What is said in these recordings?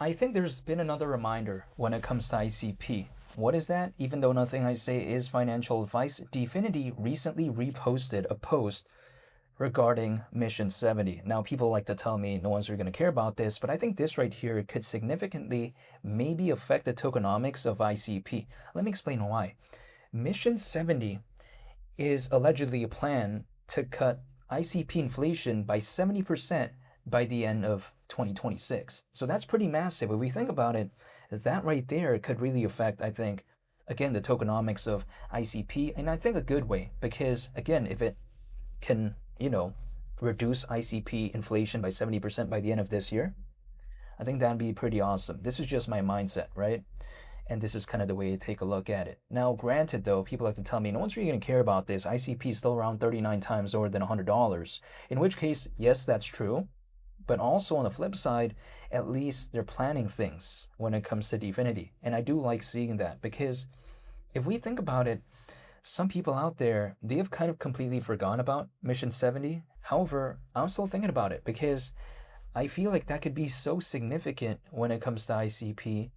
I think there's been another reminder when it comes to ICP. What is that? Even though nothing I say is financial advice, Dfinity recently reposted a post regarding Mission 70. Now, people like to tell me no one's really going to care about this, but I think this right here could significantly maybe affect the tokenomics of ICP. Let me explain why. Mission 70 is allegedly a plan to cut ICP inflation by 70% by the end of 2026. So that's pretty massive. If we think about it, that right there could really affect, I think, again, the tokenomics of ICP, and I think a good way, because again, if it can, reduce ICP inflation by 70% by the end of this year, I think that'd be pretty awesome. This is just my mindset, right? And this is kind of the way to take a look at it. Now, granted, though, people like to tell me no one's really going to care about this. ICP is still around 39 times lower than $100. In which case, yes, that's true. But also on the flip side, at least they're planning things when it comes to Dfinity. And I do like seeing that because if we think about it, some people out there, they have kind of completely forgotten about Mission 70. However, I'm still thinking about it because I feel like that could be so significant when it comes to ICP.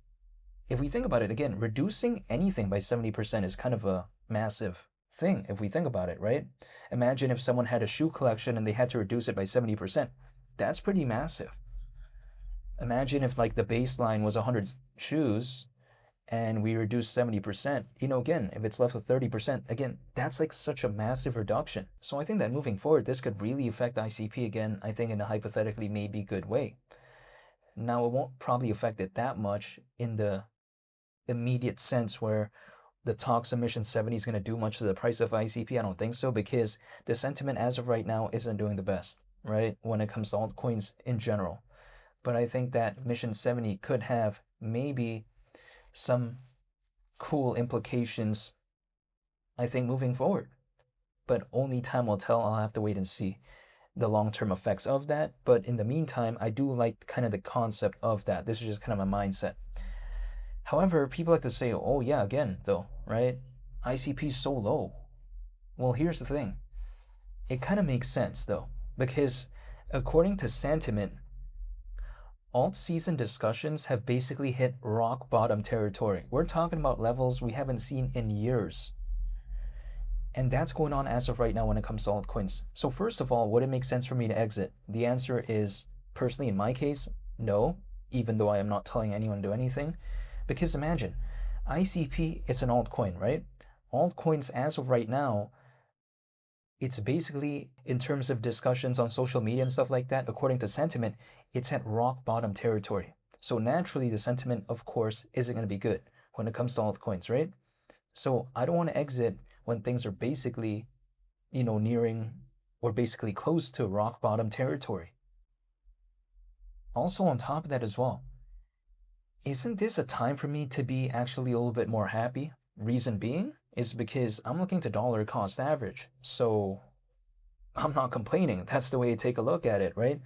If we think about it, again, reducing anything by 70% is kind of a massive thing if we think about it, right? Imagine if someone had a shoe collection and they had to reduce it by 70%. That's pretty massive. Imagine if like the baseline was 100 shoes and we reduce 70%, again, if it's left with 30%, again, that's like such a massive reduction. So I think that moving forward, this could really affect ICP again, I think in a hypothetically maybe good way. Now, it won't probably affect it that much in the immediate sense where the talks of Mission 70 is going to do much to the price of ICP. I don't think so because the sentiment as of right now isn't doing the best, right, when it comes to altcoins in general. But I think that Mission 70 could have maybe some cool implications, I think, moving forward. But only time will tell. I'll have to wait and see the long-term effects of that. But in the meantime, I do like kind of the concept of that. This is just kind of my mindset. However, people like to say, oh yeah, again, though, right? ICP is so low. Well, here's the thing. It kind of makes sense, though, because according to sentiment, alt-season discussions have basically hit rock bottom territory. We're talking about levels we haven't seen in years. And that's going on as of right now when it comes to altcoins. So first of all, would it make sense for me to exit? The answer is, personally in my case, no, even though I am not telling anyone to do anything. Because imagine, ICP, it's an altcoin, right? Altcoins as of right now, it's basically, in terms of discussions on social media and stuff like that, according to sentiment, it's at rock bottom territory. So naturally, the sentiment, of course, isn't going to be good when it comes to altcoins, right? So I don't want to exit when things are basically, nearing or basically close to rock bottom territory. Also on top of that as well, isn't this a time for me to be actually a little bit more happy? Reason being is because I'm looking to dollar cost average. So I'm not complaining. That's the way to take a look at it, right?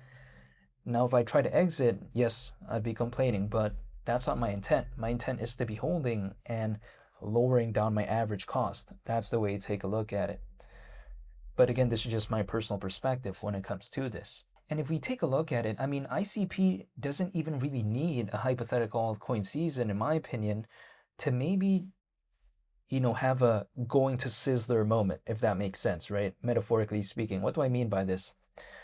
Now, if I try to exit, yes, I'd be complaining, but that's not my intent. My intent is to be holding and lowering down my average cost. That's the way to take a look at it. But again, this is just my personal perspective when it comes to this. And if we take a look at it, I mean, ICP doesn't even really need a hypothetical altcoin season, in my opinion, to maybe, have a going to Sizzler moment, if that makes sense, right? Metaphorically speaking. What do I mean by this?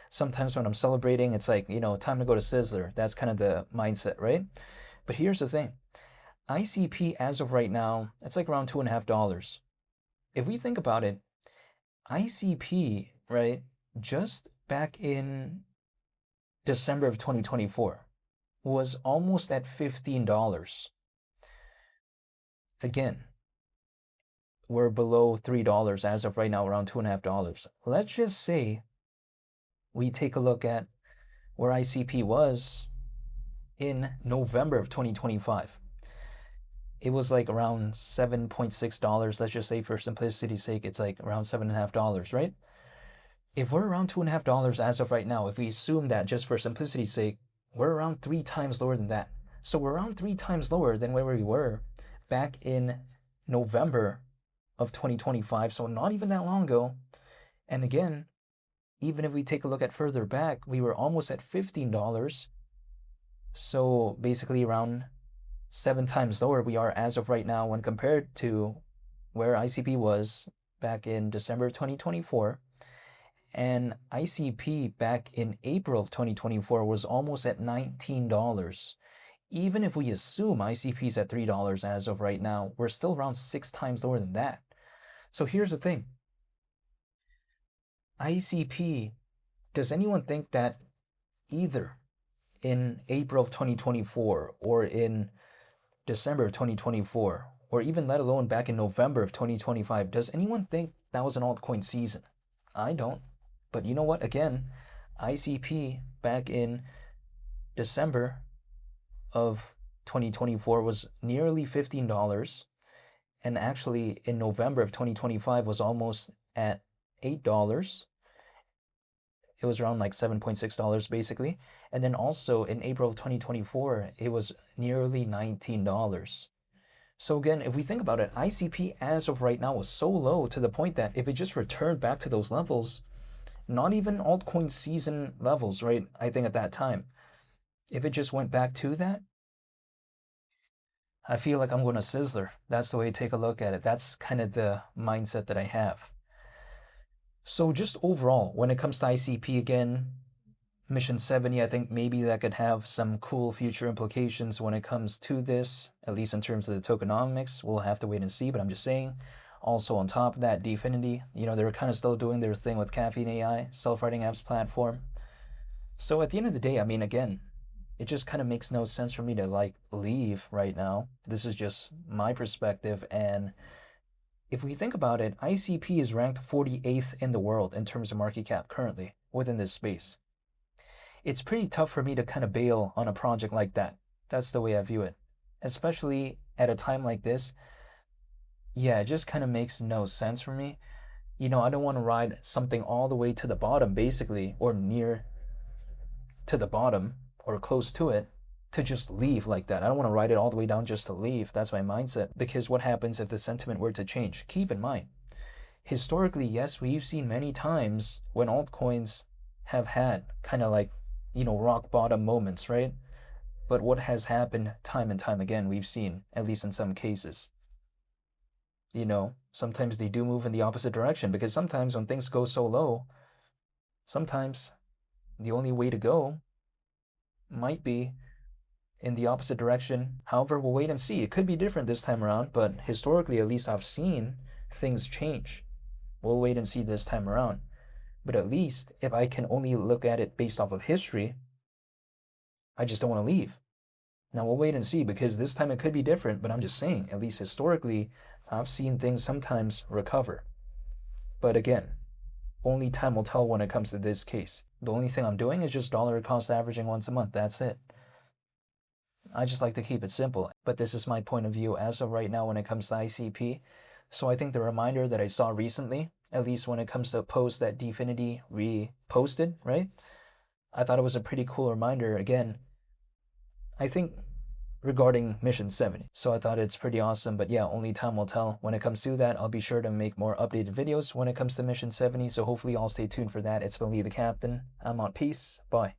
Sometimes when I'm celebrating, it's like, time to go to Sizzler. That's kind of the mindset, right? But here's the thing. ICP as of right now, it's like around $2.50. If we think about it, ICP, right, just back in December of 2024 was almost at $15. Again, we're below $3 as of right now, around $2.50. Let's just say we take a look at where ICP was in November of 2025. It was like around $7.6. Let's just say for simplicity's sake, it's like around $7.50, right? If we're around $2.50 as of right now, if we assume that just for simplicity's sake, we're around 3 times lower than that. So we're around 3 times lower than where we were back in November of 2025. So not even that long ago. And again, even if we take a look at further back, we were almost at $15 So basically around 7 times lower we are as of right now when compared to where ICP was back in December of 2024. And ICP back in April of 2024 was almost at $19. Even if we assume ICP is at $3 as of right now, we're still around 6 times lower than that. So here's the thing. ICP, does anyone think that either in April of 2024 or in December of 2024, or even let alone back in November of 2025, does anyone think that was an altcoin season? I don't. But you know what? Again, ICP back in December of 2024 was nearly $15, and actually in November of 2025 was almost at $8. It was around like $7.6 basically. And then also in April of 2024, it was nearly $19. So again, if we think about it, ICP as of right now was so low to the point that if it just returned back to those levels, not even altcoin season levels, right? I think at that time, if it just went back to that, I feel like I'm going to Sizzler. That's the way to take a look at it. That's kind of the mindset that I have. So just overall, when it comes to ICP again, Mission 70, I think maybe that could have some cool future implications when it comes to this, at least in terms of the tokenomics. We'll have to wait and see, but I'm just saying. Also on top of that, Dfinity, they're kind of still doing their thing with Caffeine AI, self-writing apps platform. So at the end of the day, I mean, again, it just kind of makes no sense for me to like leave right now. This is just my perspective. And if we think about it, ICP is ranked 48th in the world in terms of market cap currently within this space. It's pretty tough for me to kind of bail on a project like that. That's the way I view it, especially at a time like this. Yeah, it just kind of makes no sense for me. I don't want to ride something all the way to the bottom, basically, or near to the bottom or close to it to just leave like that. I don't want to ride it all the way down just to leave. That's my mindset. Because what happens if the sentiment were to change? Keep in mind, historically, yes, we've seen many times when altcoins have had kind of like, rock bottom moments, right? But what has happened time and time again, we've seen, at least in some cases, sometimes they do move in the opposite direction, because sometimes when things go so low, sometimes the only way to go might be in the opposite direction. However, we'll wait and see. It could be different this time around, but historically, at least I've seen things change. We'll wait and see this time around. But at least if I can only look at it based off of history, I just don't want to leave. Now we'll wait and see, because this time it could be different, but I'm just saying, at least historically, I've seen things sometimes recover. But again, only time will tell when it comes to this case. The only thing I'm doing is just dollar cost averaging once a month. That's it. I just like to keep it simple. But this is my point of view as of right now when it comes to ICP. So I think the reminder that I saw recently, at least when it comes to a post that Dfinity reposted, right? I thought it was a pretty cool reminder. Again, I think regarding Mission 70. So I thought it's pretty awesome. But yeah, only time will tell. When it comes to that, I'll be sure to make more updated videos when it comes to Mission 70. So hopefully y'all stay tuned for that. It's been Lee the Captain. I'm out. Peace. Bye.